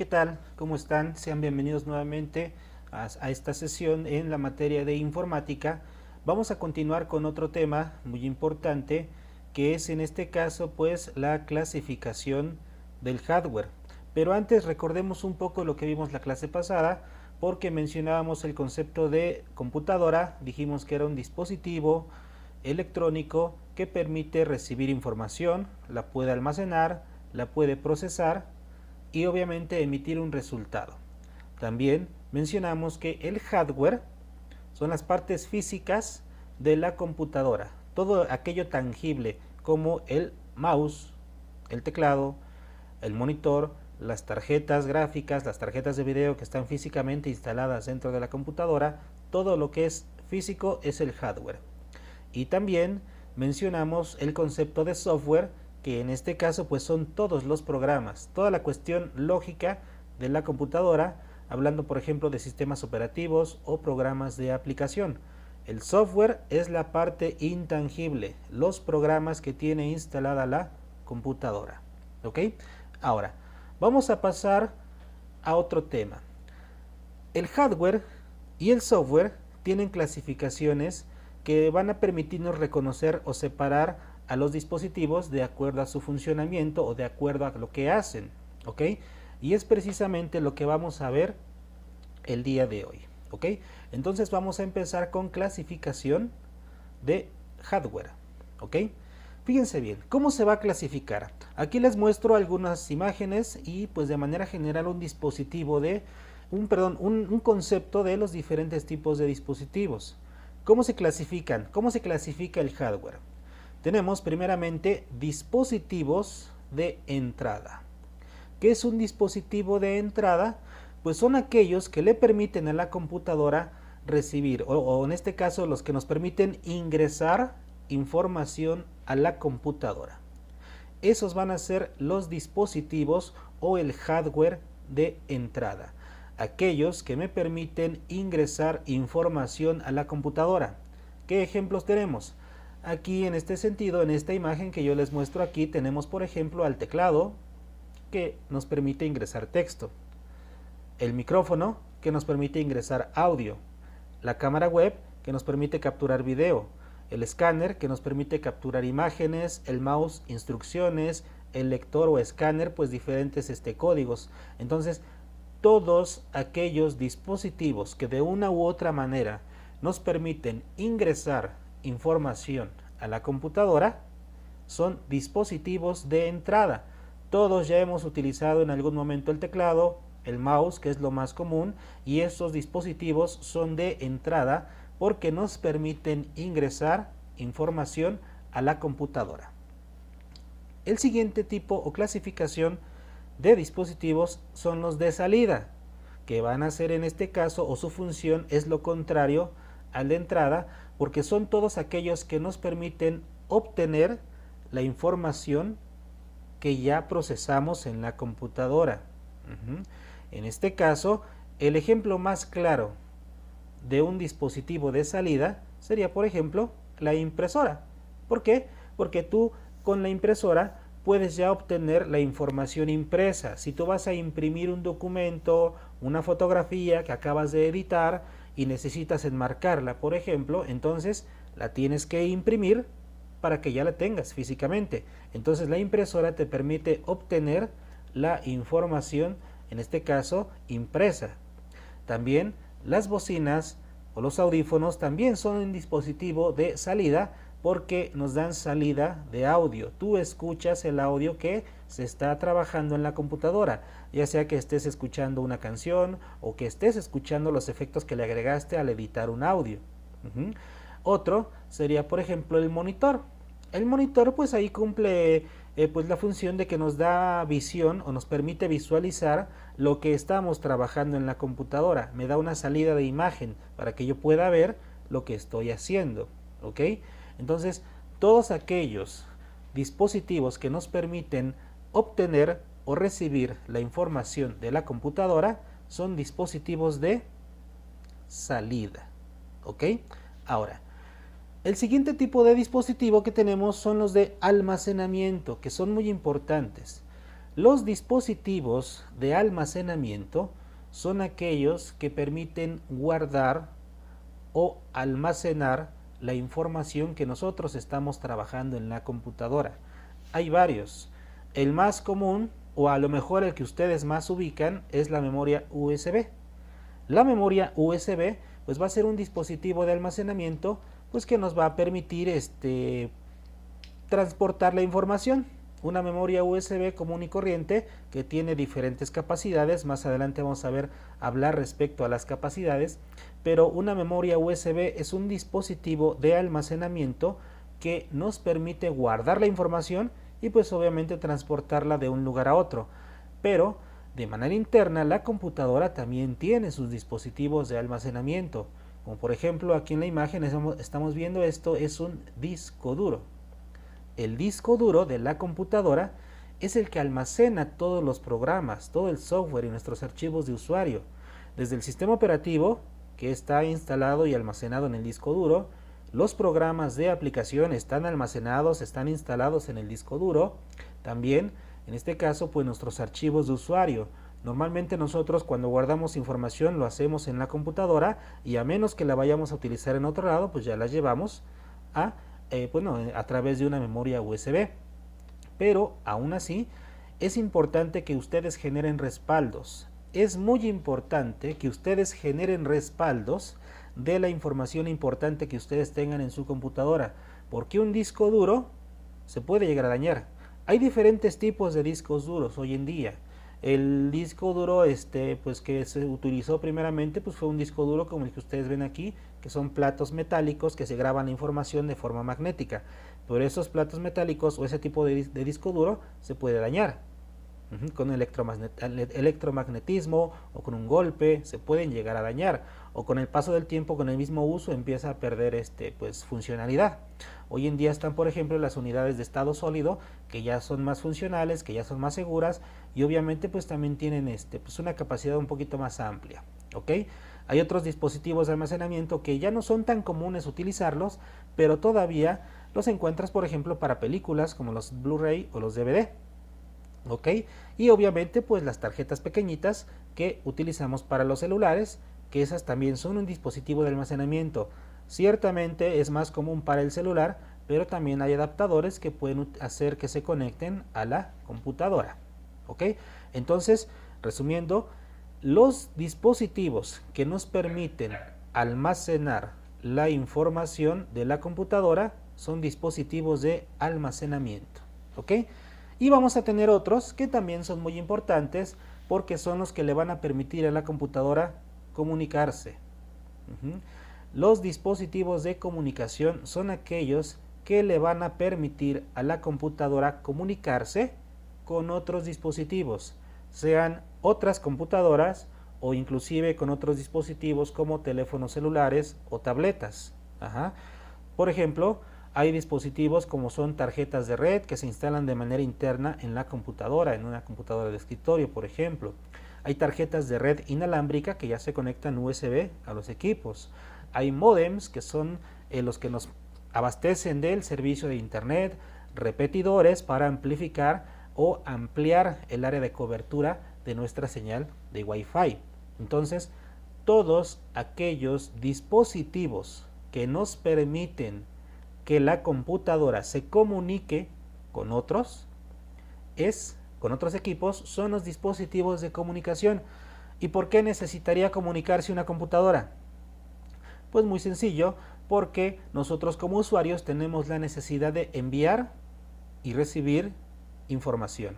¿Qué tal? ¿Cómo están? Sean bienvenidos nuevamente a esta sesión en la materia de informática. Vamos a continuar con otro tema muy importante, que es en este caso pues la clasificación del hardware. Pero antes recordemos un poco lo que vimos la clase pasada, porque mencionábamos el concepto de computadora. Dijimos que era un dispositivo electrónico que permite recibir información, la puede almacenar, la puede procesar y obviamente emitir un resultado. También mencionamos que el hardware son las partes físicas de la computadora, todo aquello tangible como el mouse, el teclado, el monitor, las tarjetas gráficas, las tarjetas de video que están físicamente instaladas dentro de la computadora. Todo lo que es físico es el hardware. Y también mencionamos el concepto de software, que en este caso pues son todos los programas, toda la cuestión lógica de la computadora, hablando por ejemplo de sistemas operativos o programas de aplicación. El software es la parte intangible, los programas que tiene instalada la computadora. ¿Ok? Ahora, vamos a pasar a otro tema. El hardware y el software tienen clasificaciones que van a permitirnos reconocer o separar a los dispositivos de acuerdo a su funcionamiento o de acuerdo a lo que hacen, ¿ok? Y es precisamente lo que vamos a ver el día de hoy, ¿ok? Entonces vamos a empezar con clasificación de hardware, ¿ok? Fíjense bien, ¿cómo se va a clasificar? Aquí les muestro algunas imágenes y pues de manera general un dispositivo de, un concepto de los diferentes tipos de dispositivos. ¿Cómo se clasifican? ¿Cómo se clasifica el hardware? Tenemos primeramente dispositivos de entrada. ¿Qué es un dispositivo de entrada? Pues son aquellos que le permiten a la computadora recibir, o en este caso los que nos permiten ingresar información a la computadora. Esos van a ser los dispositivos o el hardware de entrada. Aquellos que me permiten ingresar información a la computadora. ¿Qué ejemplos tenemos? Aquí en este sentido, en esta imagen que yo les muestro aquí, tenemos por ejemplo al teclado, que nos permite ingresar texto, el micrófono, que nos permite ingresar audio, la cámara web, que nos permite capturar video, el escáner, que nos permite capturar imágenes, el mouse, instrucciones, el lector o escáner, pues diferentes códigos. Entonces, todos aquellos dispositivos que de una u otra manera nos permiten ingresar información a la computadora son dispositivos de entrada. Todos ya hemos utilizado en algún momento el teclado, el mouse, que es lo más común, y estos dispositivos son de entrada porque nos permiten ingresar información a la computadora. El siguiente tipo o clasificación de dispositivos son los de salida, que van a ser en este caso, o su función es lo contrario al de entrada, porque son todos aquellos que nos permiten obtener la información que ya procesamos en la computadora. En este caso, el ejemplo más claro de un dispositivo de salida sería, por ejemplo, la impresora. ¿Por qué? Porque tú con la impresora puedes ya obtener la información impresa. Si tú vas a imprimir un documento, una fotografía que acabas de editar y necesitas enmarcarla, por ejemplo, entonces la tienes que imprimir para que ya la tengas físicamente. Entonces la impresora te permite obtener la información, en este caso impresa. También las bocinas o los audífonos también son un dispositivo de salida porque nos dan salida de audio. Tú escuchas el audio que se está trabajando en la computadora, ya sea que estés escuchando una canción o que estés escuchando los efectos que le agregaste al editar un audio. Otro sería, por ejemplo, el monitor. El monitor pues ahí cumple pues la función de que nos da visión o nos permite visualizar lo que estamos trabajando en la computadora. Me da una salida de imagen para que yo pueda ver lo que estoy haciendo, ¿ok? Entonces, todos aquellos dispositivos que nos permiten obtener o recibir la información de la computadora son dispositivos de salida, ¿ok? Ahora, el siguiente tipo de dispositivo que tenemos son los de almacenamiento, que son muy importantes. Los dispositivos de almacenamiento son aquellos que permiten guardar o almacenar la información que nosotros estamos trabajando en la computadora. Hay varios. El más común, o a lo mejor el que ustedes más ubican, es la memoria USB. La memoria USB pues va a ser un dispositivo de almacenamiento pues que nos va a permitir transportar la información. Una memoria USB común y corriente que tiene diferentes capacidades. Más adelante vamos a hablar respecto a las capacidades, pero una memoria USB es un dispositivo de almacenamiento que nos permite guardar la información y pues obviamente transportarla de un lugar a otro. Pero de manera interna la computadora también tiene sus dispositivos de almacenamiento, como por ejemplo aquí en la imagen estamos viendo esto, es un disco duro. El disco duro de la computadora es el que almacena todos los programas, todo el software y nuestros archivos de usuario, desde el sistema operativo que está instalado y almacenado en el disco duro. Los programas de aplicación están almacenados, están instalados en el disco duro. También, en este caso, pues nuestros archivos de usuario. Normalmente nosotros cuando guardamos información lo hacemos en la computadora y a menos que la vayamos a utilizar en otro lado, pues ya la llevamos a través de una memoria USB. Pero aún así es importante que ustedes generen respaldos. Es muy importante que ustedes generen respaldos de la información importante que ustedes tengan en su computadora, porque un disco duro se puede llegar a dañar. Hay diferentes tipos de discos duros hoy en día. El disco duro pues que se utilizó primeramente pues fue un disco duro como el que ustedes ven aquí, que son platos metálicos que se graban la información de forma magnética. Pero esos platos metálicos o ese tipo de disco duro se puede dañar. Con electromagnetismo o con un golpe se pueden llegar a dañar, o con el paso del tiempo, con el mismo uso, empieza a perder pues funcionalidad. Hoy en día están por ejemplo las unidades de estado sólido, que ya son más funcionales, que ya son más seguras y obviamente pues también tienen pues una capacidad un poquito más amplia. ¿Ok? Hay otros dispositivos de almacenamiento que ya no son tan comunes utilizarlos, pero todavía los encuentras por ejemplo para películas como los Blu-ray o los DVD. ¿Ok? Y obviamente pues las tarjetas pequeñitas que utilizamos para los celulares, que esas también son un dispositivo de almacenamiento. Ciertamente es más común para el celular, pero también hay adaptadores que pueden hacer que se conecten a la computadora. ¿Ok? Entonces, resumiendo, los dispositivos que nos permiten almacenar la información de la computadora son dispositivos de almacenamiento. ¿Ok? Y vamos a tener otros que también son muy importantes porque son los que le van a permitir a la computadora comunicarse. Los dispositivos de comunicación son aquellos que le van a permitir a la computadora comunicarse con otros dispositivos, sean otras computadoras o inclusive con otros dispositivos como teléfonos celulares o tabletas. Por ejemplo, hay dispositivos como son tarjetas de red que se instalan de manera interna en la computadora, en una computadora de escritorio, por ejemplo. Hay tarjetas de red inalámbrica que ya se conectan USB a los equipos. Hay módems que son los que nos abastecen del servicio de internet, repetidores para amplificar o ampliar el área de cobertura de nuestra señal de Wi-Fi. Entonces, todos aquellos dispositivos que nos permiten que la computadora se comunique con otros equipos son los dispositivos de comunicación. ¿Y por qué necesitaría comunicarse una computadora? Pues muy sencillo, porque nosotros como usuarios tenemos la necesidad de enviar y recibir información.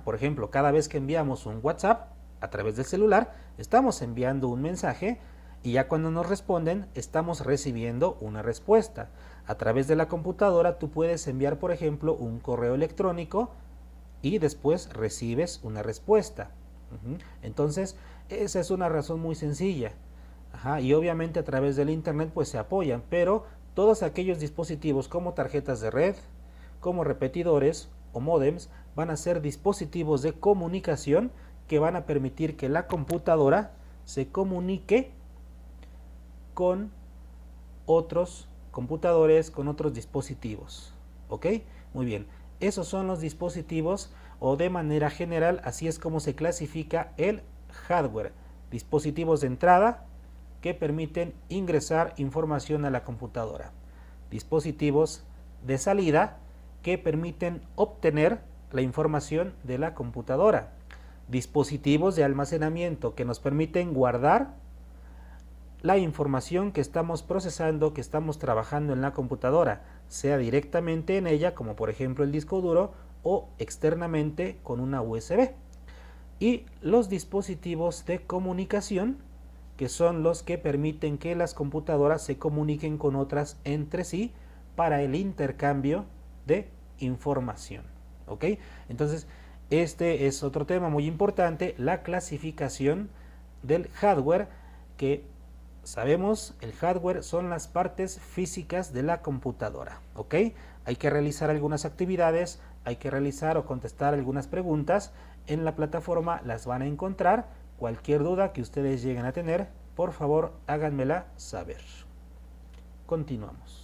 Por ejemplo, cada vez que enviamos un WhatsApp a través del celular, estamos enviando un mensaje y ya cuando nos responden, estamos recibiendo una respuesta. A través de la computadora tú puedes enviar, por ejemplo, un correo electrónico y después recibes una respuesta. Entonces, esa es una razón muy sencilla. Y obviamente a través del internet pues se apoyan, pero todos aquellos dispositivos como tarjetas de red, como repetidores o módems van a ser dispositivos de comunicación que van a permitir que la computadora se comunique con otros computadores, con otros dispositivos. ¿Ok? Muy bien. Esos son los dispositivos o de manera general, así es como se clasifica el hardware. Dispositivos de entrada que permiten ingresar información a la computadora. Dispositivos de salida que permiten obtener la información de la computadora. Dispositivos de almacenamiento que nos permiten guardar la información que estamos procesando, que estamos trabajando en la computadora, sea directamente en ella, como por ejemplo el disco duro, o externamente con una USB. Y los dispositivos de comunicación, que son los que permiten que las computadoras se comuniquen con otras entre sí para el intercambio de información. ¿Ok? Entonces, este es otro tema muy importante, la clasificación del hardware, que sabemos, el hardware son las partes físicas de la computadora. ¿Ok? Hay que realizar algunas actividades, hay que realizar o contestar algunas preguntas. En la plataforma las van a encontrar. Cualquier duda que ustedes lleguen a tener, por favor háganmela saber. Continuamos.